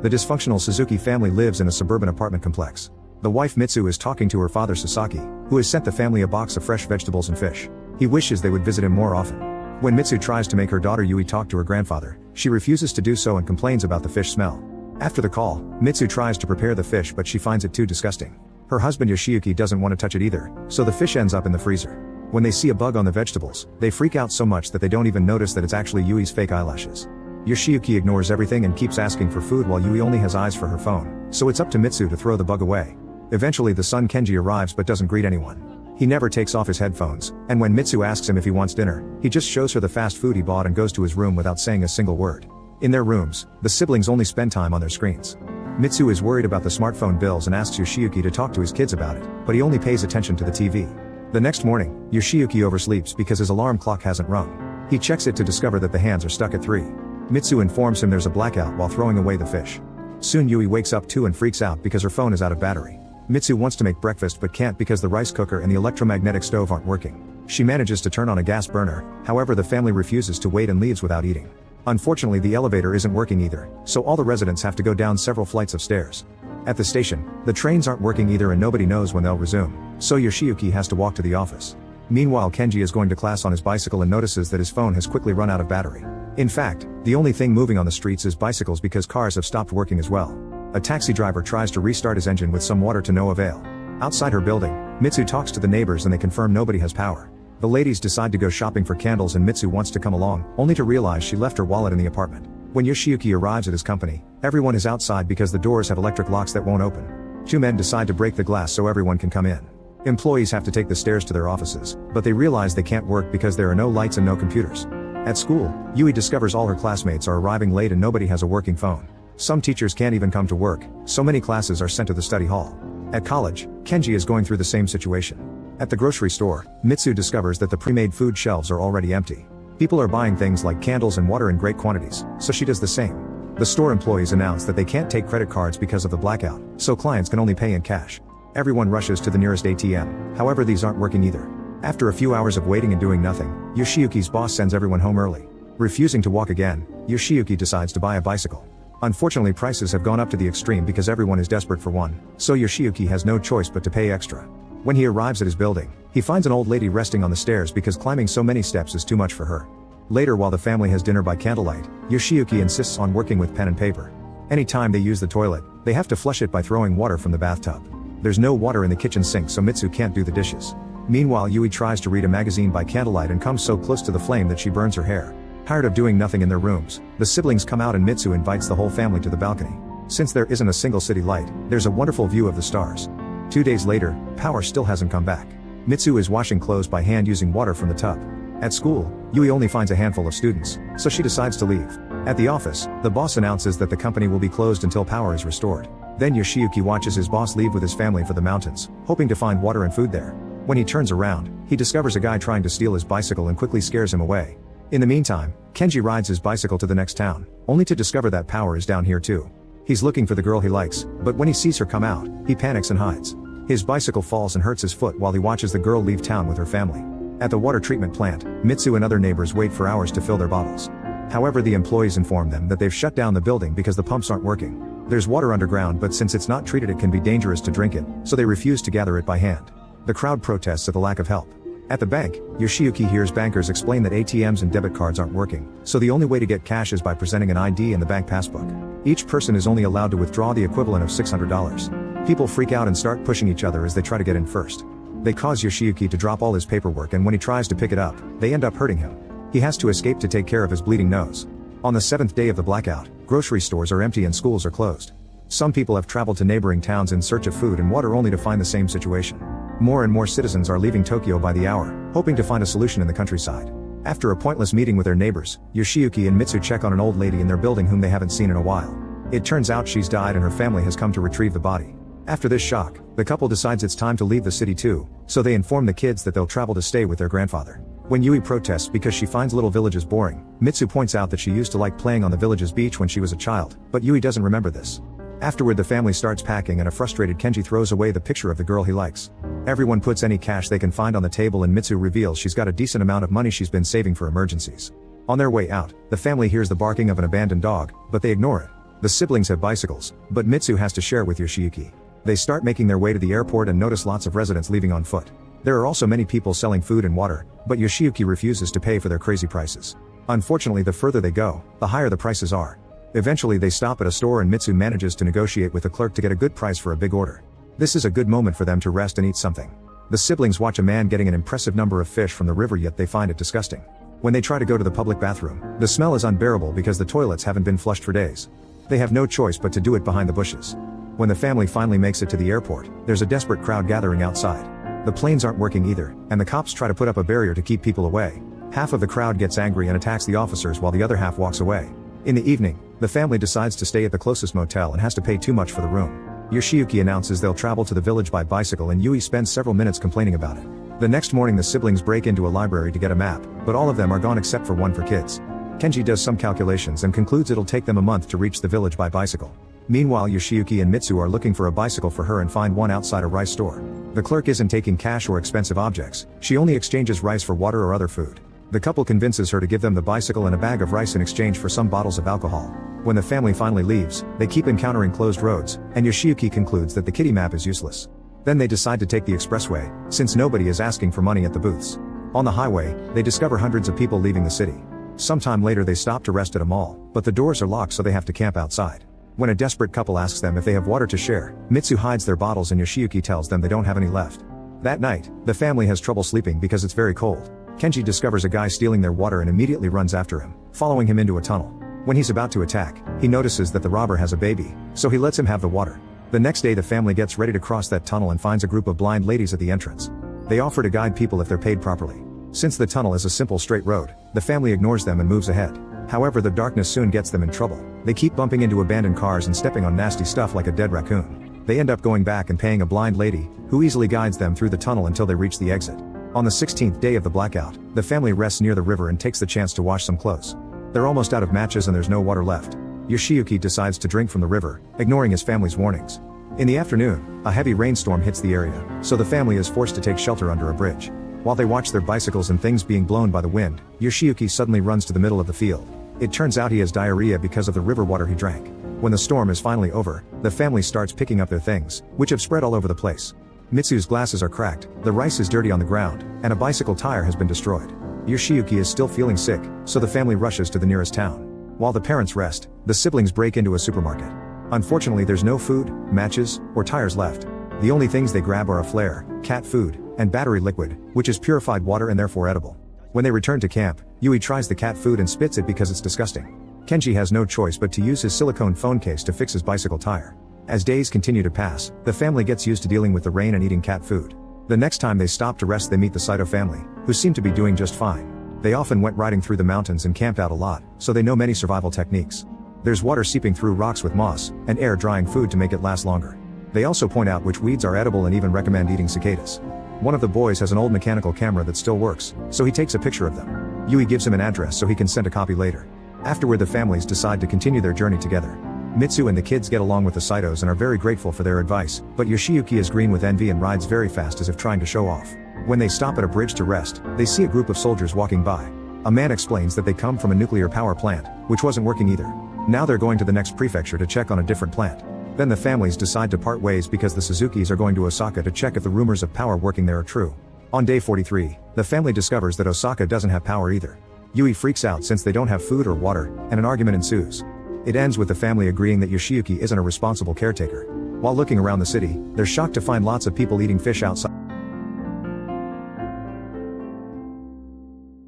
The dysfunctional Suzuki family lives in a suburban apartment complex. The wife Mitsu is talking to her father Sasaki, who has sent the family a box of fresh vegetables and fish. He wishes they would visit him more often. When Mitsu tries to make her daughter Yui talk to her grandfather, she refuses to do so and complains about the fish smell. After the call, Mitsu tries to prepare the fish but she finds it too disgusting. Her husband Yoshiyuki doesn't want to touch it either, so the fish ends up in the freezer. When they see a bug on the vegetables, they freak out so much that they don't even notice that it's actually Yui's fake eyelashes. Yoshiyuki ignores everything and keeps asking for food while Yui only has eyes for her phone, so it's up to Mitsu to throw the bug away. Eventually the son Kenji arrives but doesn't greet anyone. He never takes off his headphones, and when Mitsu asks him if he wants dinner, he just shows her the fast food he bought and goes to his room without saying a single word. In their rooms, the siblings only spend time on their screens. Mitsu is worried about the smartphone bills and asks Yoshiyuki to talk to his kids about it, but he only pays attention to the TV. The next morning, Yoshiyuki oversleeps because his alarm clock hasn't rung. He checks it to discover that the hands are stuck at 3. Mitsu informs him there's a blackout while throwing away the fish. Soon Yui wakes up too and freaks out because her phone is out of battery. Mitsu wants to make breakfast but can't because the rice cooker and the electromagnetic stove aren't working. She manages to turn on a gas burner, however the family refuses to wait and leaves without eating. Unfortunately the elevator isn't working either, so all the residents have to go down several flights of stairs. At the station, the trains aren't working either and nobody knows when they'll resume, so Yoshiyuki has to walk to the office. Meanwhile Kenji is going to class on his bicycle and notices that his phone has quickly run out of battery. In fact, the only thing moving on the streets is bicycles because cars have stopped working as well. A taxi driver tries to restart his engine with some water to no avail. Outside her building, Mitsu talks to the neighbors and they confirm nobody has power. The ladies decide to go shopping for candles and Mitsu wants to come along, only to realize she left her wallet in the apartment. When Yoshiyuki arrives at his company, everyone is outside because the doors have electric locks that won't open. 2 men decide to break the glass so everyone can come in. Employees have to take the stairs to their offices, but they realize they can't work because there are no lights and no computers. At school, Yui discovers all her classmates are arriving late and nobody has a working phone. Some teachers can't even come to work, so many classes are sent to the study hall. At college, Kenji is going through the same situation. At the grocery store, Mitsu discovers that the pre-made food shelves are already empty. People are buying things like candles and water in great quantities, so she does the same. The store employees announce that they can't take credit cards because of the blackout, so clients can only pay in cash. Everyone rushes to the nearest ATM, however these aren't working either. After a few hours of waiting and doing nothing, Yoshiyuki's boss sends everyone home early. Refusing to walk again, Yoshiyuki decides to buy a bicycle. Unfortunately prices have gone up to the extreme because everyone is desperate for one, so Yoshiyuki has no choice but to pay extra. When he arrives at his building, he finds an old lady resting on the stairs because climbing so many steps is too much for her. Later while the family has dinner by candlelight, Yoshiyuki insists on working with pen and paper. Anytime they use the toilet, they have to flush it by throwing water from the bathtub. There's no water in the kitchen sink so Mitsu can't do the dishes. Meanwhile Yui tries to read a magazine by candlelight and comes so close to the flame that she burns her hair. Tired of doing nothing in their rooms, the siblings come out and Mitsu invites the whole family to the balcony. Since there isn't a single city light, there's a wonderful view of the stars. 2 days later, power still hasn't come back. Mitsu is washing clothes by hand using water from the tub. At school, Yui only finds a handful of students, so she decides to leave. At the office, the boss announces that the company will be closed until power is restored. Then Yoshiyuki watches his boss leave with his family for the mountains, hoping to find water and food there. When he turns around, he discovers a guy trying to steal his bicycle and quickly scares him away. In the meantime, Kenji rides his bicycle to the next town, only to discover that power is down here too. He's looking for the girl he likes, but when he sees her come out, he panics and hides. His bicycle falls and hurts his foot while he watches the girl leave town with her family. At the water treatment plant, Mitsu and other neighbors wait for hours to fill their bottles. However, the employees inform them that they've shut down the building because the pumps aren't working. There's water underground, but since it's not treated it can be dangerous to drink it, so they refuse to gather it by hand. The crowd protests at the lack of help. At the bank, Yoshiyuki hears bankers explain that ATMs and debit cards aren't working, so the only way to get cash is by presenting an ID and the bank passbook. Each person is only allowed to withdraw the equivalent of $600. People freak out and start pushing each other as they try to get in first. They cause Yoshiyuki to drop all his paperwork and when he tries to pick it up, they end up hurting him. He has to escape to take care of his bleeding nose. On the 7th day of the blackout, grocery stores are empty and schools are closed. Some people have traveled to neighboring towns in search of food and water only to find the same situation. More and more citizens are leaving Tokyo by the hour, hoping to find a solution in the countryside. After a pointless meeting with their neighbors, Yoshiyuki and Mitsu check on an old lady in their building whom they haven't seen in a while. It turns out she's died and her family has come to retrieve the body. After this shock, the couple decides it's time to leave the city too, so they inform the kids that they'll travel to stay with their grandfather. When Yui protests because she finds little villages boring, Mitsu points out that she used to like playing on the village's beach when she was a child, but Yui doesn't remember this. Afterward the family starts packing and a frustrated Kenji throws away the picture of the girl he likes. Everyone puts any cash they can find on the table and Mitsu reveals she's got a decent amount of money she's been saving for emergencies. On their way out, the family hears the barking of an abandoned dog, but they ignore it. The siblings have bicycles, but Mitsu has to share with Yoshiyuki. They start making their way to the airport and notice lots of residents leaving on foot. There are also many people selling food and water, but Yoshiyuki refuses to pay for their crazy prices. Unfortunately, the further they go, the higher the prices are. Eventually they stop at a store and Mitsu manages to negotiate with the clerk to get a good price for a big order. This is a good moment for them to rest and eat something. The siblings watch a man getting an impressive number of fish from the river, yet they find it disgusting. When they try to go to the public bathroom, the smell is unbearable because the toilets haven't been flushed for days. They have no choice but to do it behind the bushes. When the family finally makes it to the airport, there's a desperate crowd gathering outside. The planes aren't working either, and the cops try to put up a barrier to keep people away. Half of the crowd gets angry and attacks the officers while the other half walks away. In the evening, the family decides to stay at the closest motel and has to pay too much for the room. Yoshiyuki announces they'll travel to the village by bicycle and Yui spends several minutes complaining about it. The next morning the siblings break into a library to get a map, but all of them are gone except for one for kids. Kenji does some calculations and concludes it'll take them a month to reach the village by bicycle. Meanwhile, Yoshiyuki and Mitsu are looking for a bicycle for her and find one outside a rice store. The clerk isn't taking cash or expensive objects, she only exchanges rice for water or other food. The couple convinces her to give them the bicycle and a bag of rice in exchange for some bottles of alcohol. When the family finally leaves, they keep encountering closed roads, and Yoshiyuki concludes that the kitty map is useless. Then they decide to take the expressway, since nobody is asking for money at the booths. On the highway, they discover hundreds of people leaving the city. Sometime later they stop to rest at a mall, but the doors are locked so they have to camp outside. When a desperate couple asks them if they have water to share, Mitsu hides their bottles and Yoshiyuki tells them they don't have any left. That night, the family has trouble sleeping because it's very cold. Kenji discovers a guy stealing their water and immediately runs after him, following him into a tunnel. When he's about to attack, he notices that the robber has a baby, so he lets him have the water. The next day the family gets ready to cross that tunnel and finds a group of blind ladies at the entrance. They offer to guide people if they're paid properly. Since the tunnel is a simple straight road, the family ignores them and moves ahead. However, the darkness soon gets them in trouble. They keep bumping into abandoned cars and stepping on nasty stuff like a dead raccoon. They end up going back and paying a blind lady, who easily guides them through the tunnel until they reach the exit. On the 16th day of the blackout, the family rests near the river and takes the chance to wash some clothes. They're almost out of matches and there's no water left. Yoshiyuki decides to drink from the river, ignoring his family's warnings. In the afternoon, a heavy rainstorm hits the area, so the family is forced to take shelter under a bridge. While they watch their bicycles and things being blown by the wind, Yoshiyuki suddenly runs to the middle of the field. It turns out he has diarrhea because of the river water he drank. When the storm is finally over, the family starts picking up their things, which have spread all over the place. Mitsu's glasses are cracked, the rice is dirty on the ground, and a bicycle tire has been destroyed. Yoshiyuki is still feeling sick, so the family rushes to the nearest town. While the parents rest, the siblings break into a supermarket. Unfortunately, there's no food, matches, or tires left. The only things they grab are a flare, cat food, and battery liquid, which is purified water and therefore edible. When they return to camp, Yui tries the cat food and spits it because it's disgusting. Kenji has no choice but to use his silicone phone case to fix his bicycle tire. As days continue to pass, the family gets used to dealing with the rain and eating cat food. The next time they stop to rest they meet the Saito family, who seem to be doing just fine. They often went riding through the mountains and camped out a lot, so they know many survival techniques. There's water seeping through rocks with moss, and air drying food to make it last longer. They also point out which weeds are edible and even recommend eating cicadas. One of the boys has an old mechanical camera that still works, so he takes a picture of them. Yui gives him an address so he can send a copy later. Afterward the families decide to continue their journey together. Mitsu and the kids get along with the Saitos and are very grateful for their advice, but Yoshiyuki is green with envy and rides very fast as if trying to show off. When they stop at a bridge to rest, they see a group of soldiers walking by. A man explains that they come from a nuclear power plant, which wasn't working either. Now they're going to the next prefecture to check on a different plant. Then the families decide to part ways because the Suzukis are going to Osaka to check if the rumors of power working there are true. On day 43, the family discovers that Osaka doesn't have power either. Yui freaks out since they don't have food or water, and an argument ensues. It ends with the family agreeing that Yoshiyuki isn't a responsible caretaker. While looking around the city, they're shocked to find lots of people eating fish outside.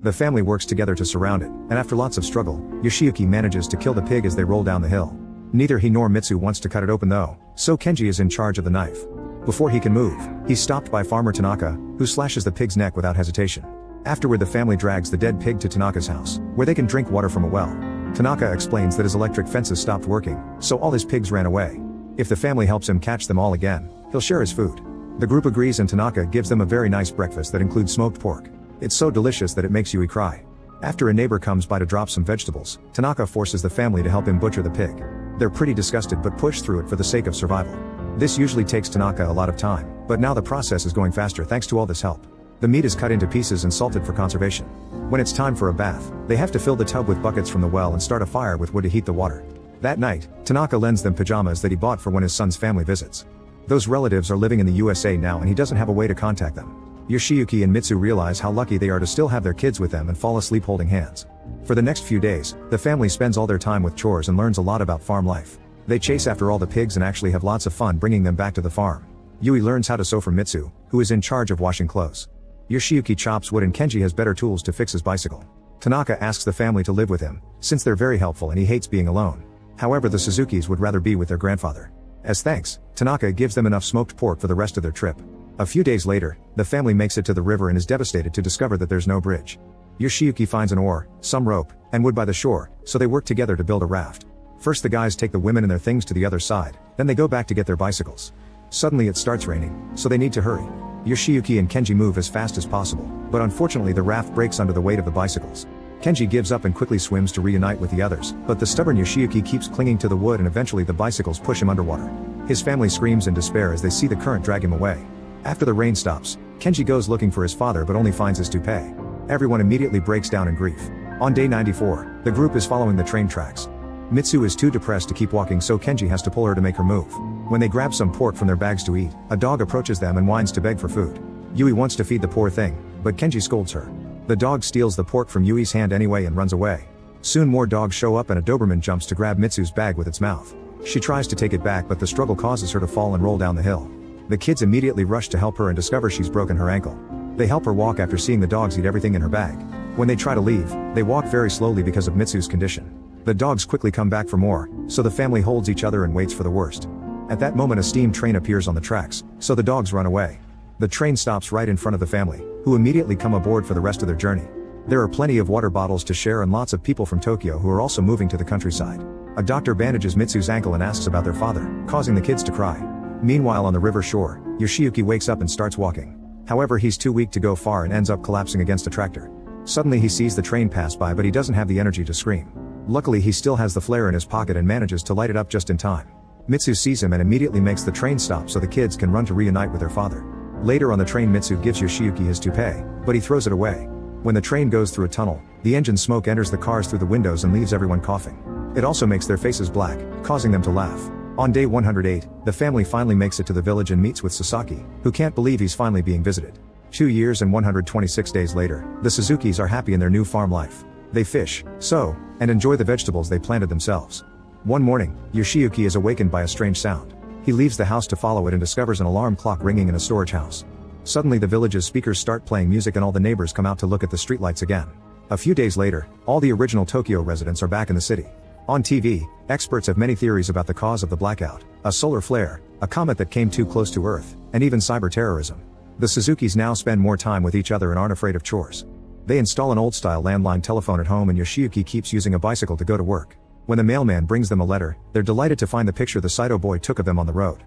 The family works together to surround it, and after lots of struggle, Yoshiyuki manages to kill the pig as they roll down the hill. Neither he nor Mitsu wants to cut it open though, so Kenji is in charge of the knife. Before he can move, he's stopped by Farmer Tanaka, who slashes the pig's neck without hesitation. Afterward the family drags the dead pig to Tanaka's house, where they can drink water from a well. Tanaka explains that his electric fences stopped working, so all his pigs ran away. If the family helps him catch them all again, he'll share his food. The group agrees and Tanaka gives them a very nice breakfast that includes smoked pork. It's so delicious that it makes Yui cry. After a neighbor comes by to drop some vegetables, Tanaka forces the family to help him butcher the pig. They're pretty disgusted but push through it for the sake of survival. This usually takes Tanaka a lot of time, but now the process is going faster thanks to all this help. The meat is cut into pieces and salted for conservation. When it's time for a bath, they have to fill the tub with buckets from the well and start a fire with wood to heat the water. That night, Tanaka lends them pajamas that he bought for when his son's family visits. Those relatives are living in the USA now and he doesn't have a way to contact them. Yoshiyuki and Mitsu realize how lucky they are to still have their kids with them and fall asleep holding hands. For the next few days, the family spends all their time with chores and learns a lot about farm life. They chase after all the pigs and actually have lots of fun bringing them back to the farm. Yui learns how to sew from Mitsu, who is in charge of washing clothes. Yoshiyuki chops wood and Kenji has better tools to fix his bicycle. Tanaka asks the family to live with him, since they're very helpful and he hates being alone. However, the Suzukis would rather be with their grandfather. As thanks, Tanaka gives them enough smoked pork for the rest of their trip. A few days later, the family makes it to the river and is devastated to discover that there's no bridge. Yoshiyuki finds an oar, some rope, and wood by the shore, so they work together to build a raft. First the guys take the women and their things to the other side, then they go back to get their bicycles. Suddenly it starts raining, so they need to hurry. Yoshiyuki and Kenji move as fast as possible, but unfortunately the raft breaks under the weight of the bicycles. Kenji gives up and quickly swims to reunite with the others, but the stubborn Yoshiyuki keeps clinging to the wood and eventually the bicycles push him underwater. His family screams in despair as they see the current drag him away. After the rain stops, Kenji goes looking for his father but only finds his toupee. Everyone immediately breaks down in grief. On day 94, the group is following the train tracks. Mitsu is too depressed to keep walking so Kenji has to pull her to make her move. When they grab some pork from their bags to eat, a dog approaches them and whines to beg for food. Yui wants to feed the poor thing, but Kenji scolds her. The dog steals the pork from Yui's hand anyway and runs away. Soon more dogs show up and a Doberman jumps to grab Mitsu's bag with its mouth. She tries to take it back but the struggle causes her to fall and roll down the hill. The kids immediately rush to help her and discover she's broken her ankle. They help her walk after seeing the dogs eat everything in her bag. When they try to leave, they walk very slowly because of Mitsu's condition. The dogs quickly come back for more, so the family holds each other and waits for the worst. At that moment a steam train appears on the tracks, so the dogs run away. The train stops right in front of the family, who immediately come aboard for the rest of their journey. There are plenty of water bottles to share and lots of people from Tokyo who are also moving to the countryside. A doctor bandages Mitsu's ankle and asks about their father, causing the kids to cry. Meanwhile on the river shore, Yoshiyuki wakes up and starts walking. However, he's too weak to go far and ends up collapsing against a tractor. Suddenly he sees the train pass by but he doesn't have the energy to scream. Luckily he still has the flare in his pocket and manages to light it up just in time. Mitsu sees him and immediately makes the train stop so the kids can run to reunite with their father. Later on the train Mitsu gives Yoshiyuki his toupee, but he throws it away. When the train goes through a tunnel, the engine smoke enters the cars through the windows and leaves everyone coughing. It also makes their faces black, causing them to laugh. On day 108, the family finally makes it to the village and meets with Sasaki, who can't believe he's finally being visited. 2 years and 126 days later, the Suzukis are happy in their new farm life. They fish, sow, and enjoy the vegetables they planted themselves. One morning, Yoshiyuki is awakened by a strange sound. He leaves the house to follow it and discovers an alarm clock ringing in a storage house. Suddenly the village's speakers start playing music and all the neighbors come out to look at the streetlights again. A few days later, all the original Tokyo residents are back in the city. On TV, experts have many theories about the cause of the blackout, a solar flare, a comet that came too close to Earth, and even cyber terrorism. The Suzukis now spend more time with each other and aren't afraid of chores. They install an old-style landline telephone at home and Yoshiyuki keeps using a bicycle to go to work. When the mailman brings them a letter, they're delighted to find the picture the Saito boy took of them on the road.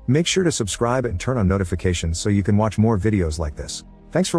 Make sure to subscribe and turn on notifications so you can watch more videos like this. Thanks for